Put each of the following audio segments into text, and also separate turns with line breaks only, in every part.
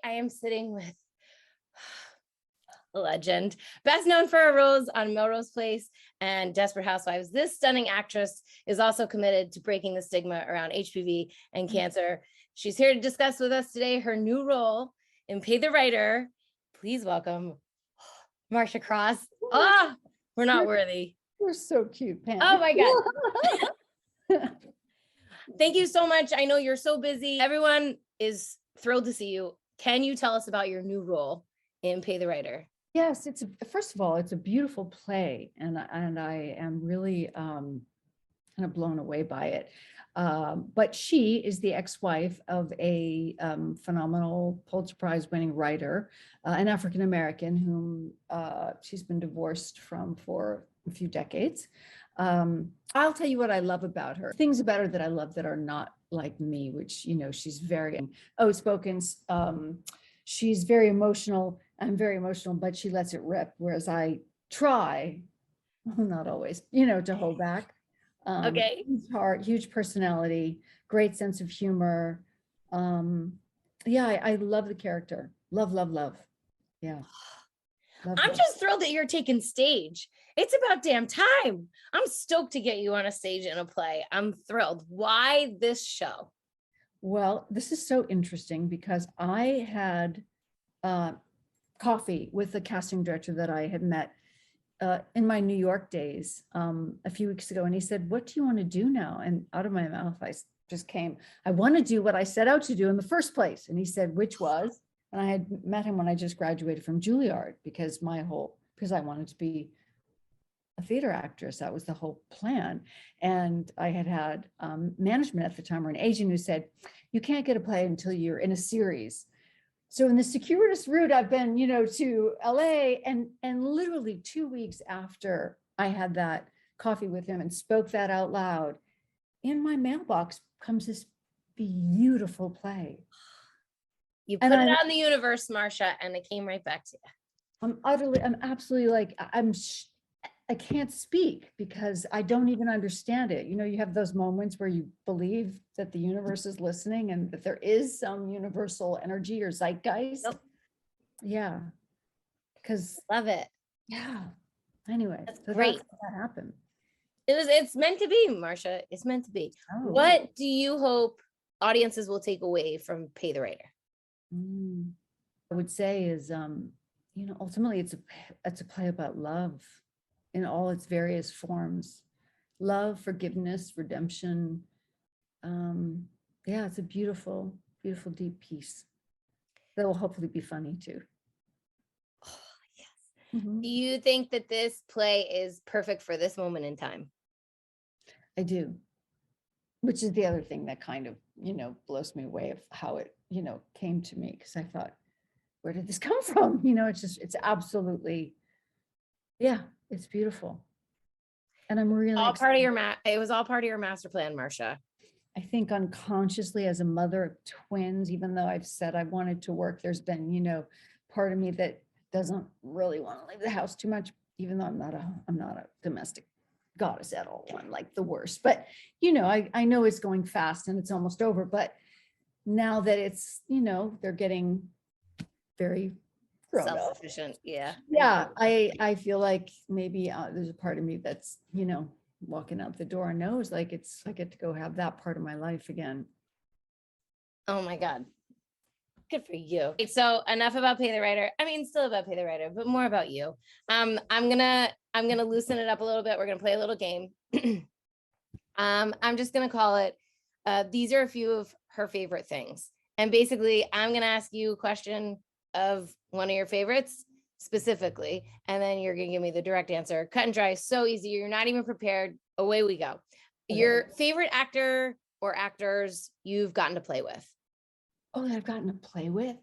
I am sitting with a legend, best known for her roles on Melrose Place and Desperate Housewives. This stunning actress is also committed to breaking the stigma around HPV and cancer. She's here to discuss with us today her new role in Pay the Writer. Please welcome Marcia Cross. Ah, we're not worthy.
You're so cute, Pam.
Oh my God. Thank you so much. I know you're so busy. Everyone is thrilled to see you. Can you tell us about your new role in Pay the Writer?
Yes, first of all, it's a beautiful play, and I am really kind of blown away by it. But she is the ex-wife of a phenomenal Pulitzer Prize winning writer, an African American whom she's been divorced from for a few decades. I'll tell you what I love about her. Things about her that I love that are not like me, which, you know, she's very outspoken. She's very emotional. I'm very emotional, but she lets it rip. Whereas I try, not always, you know, to hold back.
Okay.
Huge heart, huge personality, great sense of humor. Yeah, I love the character. Love, love, love. Yeah. Love
I'm
her.
just thrilled that you're taking stage. It's about damn time. I'm stoked to get you on a stage in a play. I'm thrilled. Why this show?
Well, this is so interesting because I had coffee with the casting director that I had met in my New York days a few weeks ago. And he said, "What do you want to do now?" And out of my mouth, I just came, "I want to do what I set out to do in the first place." And he said, "Which was?" And I had met him when I just graduated from Juilliard because I wanted to be a theater actress. That was the whole plan. And I had management at the time, or an agent, who said, "You can't get a play until you're in a series." So in the circuitous route, I've been, you know, to LA, and literally 2 weeks after I had that coffee with him and spoke that out loud, in my mailbox comes this beautiful play.
You put it out in the universe, Marcia, and it came right back to you.
I'm absolutely like, I can't speak because I don't even understand it. You know, you have those moments where you believe that the universe is listening and that there is some universal energy or zeitgeist.
Nope.
Yeah. Because
love it.
Yeah. Anyway,
that's great.
That's how that happened.
It's meant to be, Marcia. It's meant to be. Oh. What do you hope audiences will take away from Pay the Writer?
I would say is, you know, ultimately it's a play about love in all its various forms. Love, forgiveness, redemption. Yeah, it's a beautiful, beautiful, deep piece that will hopefully be funny too.
Oh, yes. Mm-hmm. Do you think that this play is perfect for this moment in time?
I do. Which is the other thing that kind of, you know, blows me away of how it, you know, came to me. Because I thought, where did this come from? You know, it's absolutely, yeah, it's beautiful. And I'm really
all part of your it was all part of your master plan, Marcia.
I think unconsciously, as a mother of twins, even though I've said I wanted to work, there's been, you know, part of me that doesn't really want to leave the house too much, even though I'm not a domestic goddess at all. I'm like the worst, but you know, I know it's going fast and it's almost over, but now that it's, you know, they're getting very
self-sufficient. Yeah.
I feel like maybe there's a part of me that's, you know, walking out the door and knows like I get to go have that part of my life again.
Oh my God. Good for you. So enough about Pay the Writer. I mean, still about Pay the Writer, but more about you. I'm gonna loosen it up a little bit. We're gonna play a little game. I'm just gonna call it, these are a few of her favorite things. And basically I'm gonna ask you a question of one of your favorites specifically, and then you're gonna give me the direct answer. Cut and dry, so easy. You're not even prepared. Away we go. Okay. Your favorite actor or actors you've gotten to play with?
Oh, that I've gotten to play with?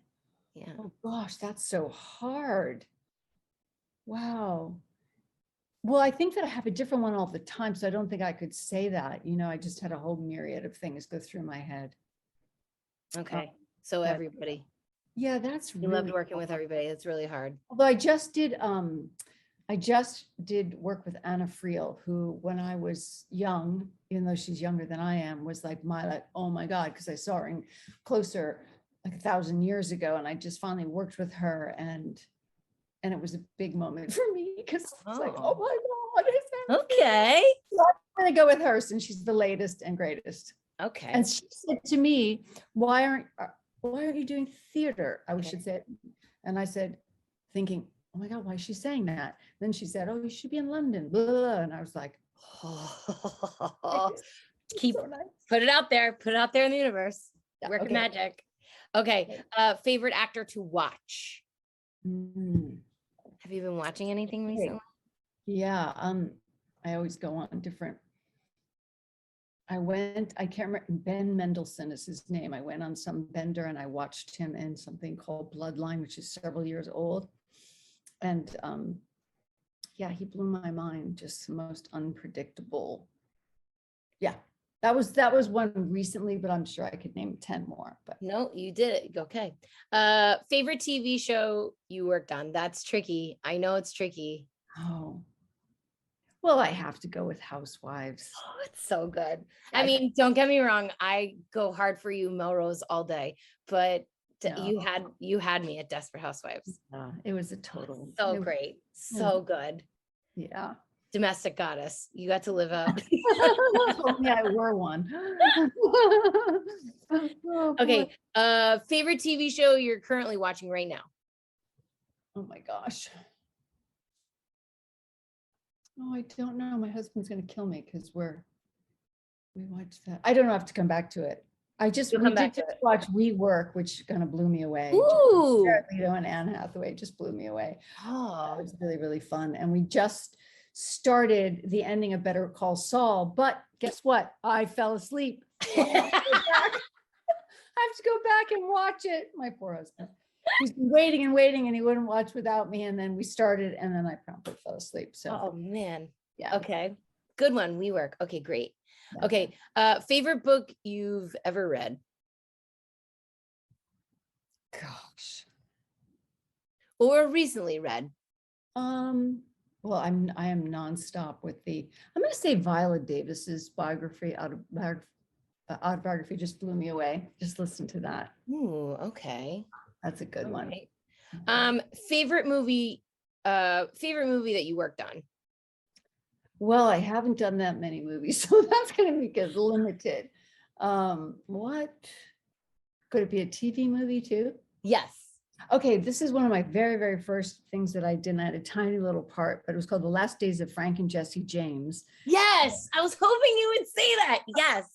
Yeah.
Oh gosh, that's so hard. Wow. Well, I think that I have a different one all the time, so I don't think I could say that. You know, I just had a whole myriad of things go through my head.
Okay. So everybody.
Yeah, that's
you loved working with everybody. It's really hard.
Although I just did work with Anna Friel, who when I was young, even though she's younger than I am, was like oh my God, because I saw her in closer like 1,000 years ago, and I just finally worked with her, and it was a big moment for me because it's like, oh my God,
Okay.
so I'm gonna go with her since she's the latest and greatest.
Okay.
And she said to me, why aren't you doing theater? I should say it. And I said, thinking, oh my God, why is she saying that? Then she said, oh, you should be in London, blah, blah, blah. And I was like,
Keep
so nice.
Put it out there in the universe.
Yeah,
Work
okay.
magic. Okay. Favorite actor to watch. Have you been watching anything recently?
Yeah. I always go on different. I can't remember, Ben Mendelsohn is his name. I went on some bender and I watched him in something called Bloodline, which is several years old. And yeah, he blew my mind. Just the most unpredictable. Yeah, that was one recently, but I'm sure I could name 10 more. But
no, you did it. Okay. Favorite TV show you worked on? That's tricky. I know it's tricky.
oh, well, I have to go with Housewives.
Oh, it's so good. I mean, don't get me wrong. I go hard for you, Melrose, all day, but
No.
you had me at Desperate Housewives.
It was a total.
So great. So good.
Yeah.
Domestic goddess. You got to live up.
Only I were one. Oh,
Okay.
boy.
Favorite TV show you're currently watching right now?
Oh my gosh. Oh, I don't know. My husband's going to kill me because we watched that. I don't know. I have to come back to it. We did watch Rework, which kind of blew me away.
Ooh.
Jared Leto and Anne Hathaway just blew me away.
Oh,
It was really, really fun. And we just started the ending of Better Call Saul, but guess what? I fell asleep. I have to go back and watch it. My poor husband. He's been waiting and waiting, and he wouldn't watch without me. And then we started, and then I promptly fell asleep. So,
oh man.
yeah.
Okay. Good one. WeWork. Okay, great.
Yeah.
Okay. Favorite book you've ever read?
Gosh.
Or recently read?
Well, I am nonstop with I'm going to say Viola Davis's biography, autobiography just blew me away. Just listen to that.
Ooh, okay.
That's a good one.
Right. Favorite movie that you worked on?
Well, I haven't done that many movies, so that's going to be limited. What could it be, a TV movie too?
Yes.
Okay, this is one of my very, very first things that I did. And I had a tiny little part, but it was called The Last Days of Frank and Jesse James.
Yes, I was hoping you would say that. Yes.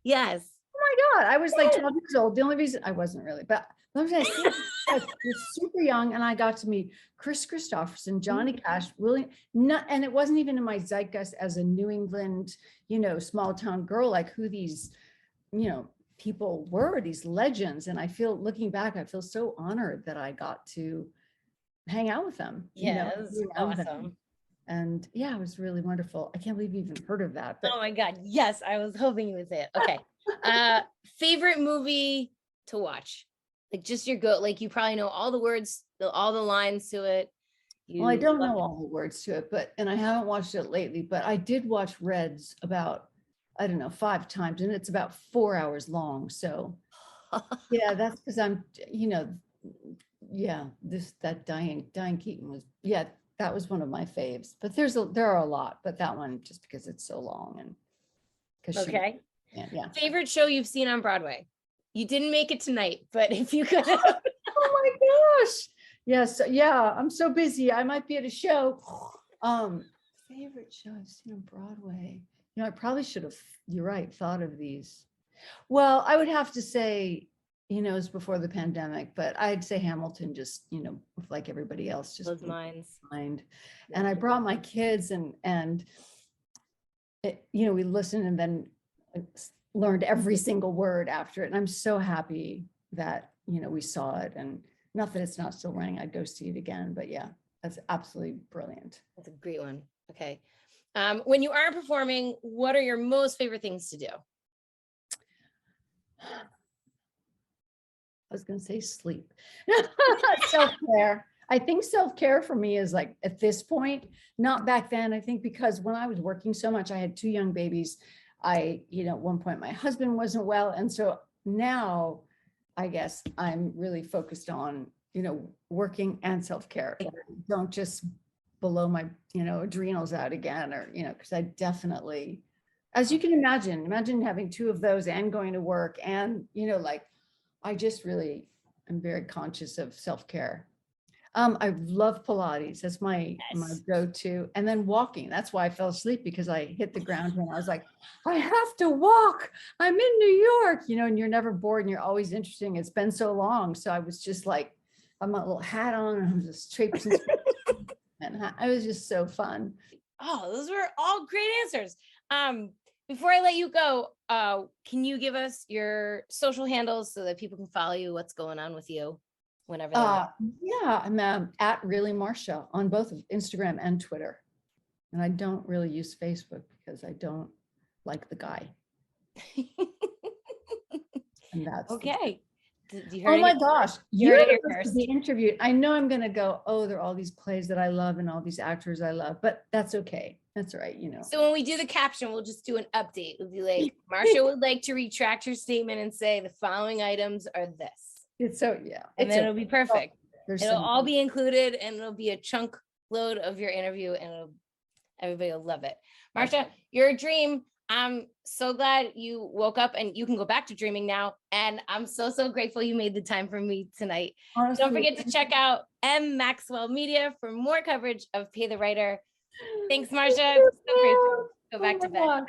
Yes.
Oh my God, I was like 12 years old. The only reason I wasn't really, but I was super young, and I got to meet Chris Christopherson, Johnny Cash, and it wasn't even in my zeitgeist as a New England, small town girl, like who these, people were, these legends. And looking back, I feel so honored that I got to hang out with them.
Yeah, it was awesome.
And yeah, it was really wonderful. I can't believe you even heard of that. But
oh my God. Yes, I was hoping you would say it. Okay. Favorite movie to watch? Like just your go, like you probably know all the words, all the lines to it.
Well, I don't know all the words to it, and I haven't watched it lately, but I did watch Reds about, I don't know, 5 times, and it's about 4 hours long. So yeah, that's because I'm, that Diane Keaton was, that was one of my faves, but there are a lot, but that one just because it's so long and because yeah.
Favorite show you've seen on Broadway? You didn't make it tonight, but if you could.
Oh my gosh. Yes. Yeah. I'm so busy. I might be at a show. Favorite show I've seen on Broadway. I probably should have, you're right, thought of these. Well, I would have to say, it was before the pandemic, but I'd say Hamilton, just, like everybody else, just
those minds.
And I brought my kids and we listened and then learned every single word after it. And I'm so happy that, we saw it, and not that it's not still running. I'd go see it again, but yeah, that's absolutely brilliant.
That's a great one. Okay. When you aren't performing, what are your most favorite things to do?
I was going to say sleep. Self-care. I think self-care for me is like at this point, not back then. I think because when I was working so much, I had 2 young babies. at one point my husband wasn't well. And so now I guess I'm really focused on, working and self-care. Don't just blow my, adrenals out again, or, because I definitely, as you can imagine having two of those and going to work and, I just really am very conscious of self-care. I love Pilates. That's my go-to. And then walking. That's why I fell asleep, because I hit the ground and I was like, I have to walk. I'm in New York, and you're never bored and you're always interesting. It's been so long. So I was just like, I had my little hat on and I'm just traipsing. And it was just so fun.
Oh, those were all great answers. Before I let you go, can you give us your social handles so that people can follow you? What's going on with you whenever they want?
Yeah, I'm at Really Marcia on both of Instagram and Twitter. And I don't really use Facebook because I don't like the guy. And that's
okay.
Oh my gosh, you're supposed to be interviewed. I know I'm gonna go, oh, there are all these plays that I love and all these actors I love, but that's okay. That's all right,
So when we do the caption, we'll just do an update. We'll be like, Marcia would like to retract her statement and say the following items are this.
It's so, yeah.
And then it'll be perfect.
There's
It'll all be included and it'll be a chunk load of your interview and everybody will love it. Marcia, you're a dream. I'm so glad you woke up and you can go back to dreaming now. And I'm so grateful you made the time for me tonight. Honestly, don't forget to check out MMaxwell Media for more coverage of Pay the Writer. Thanks, Marcia. So grateful. Go back to bed.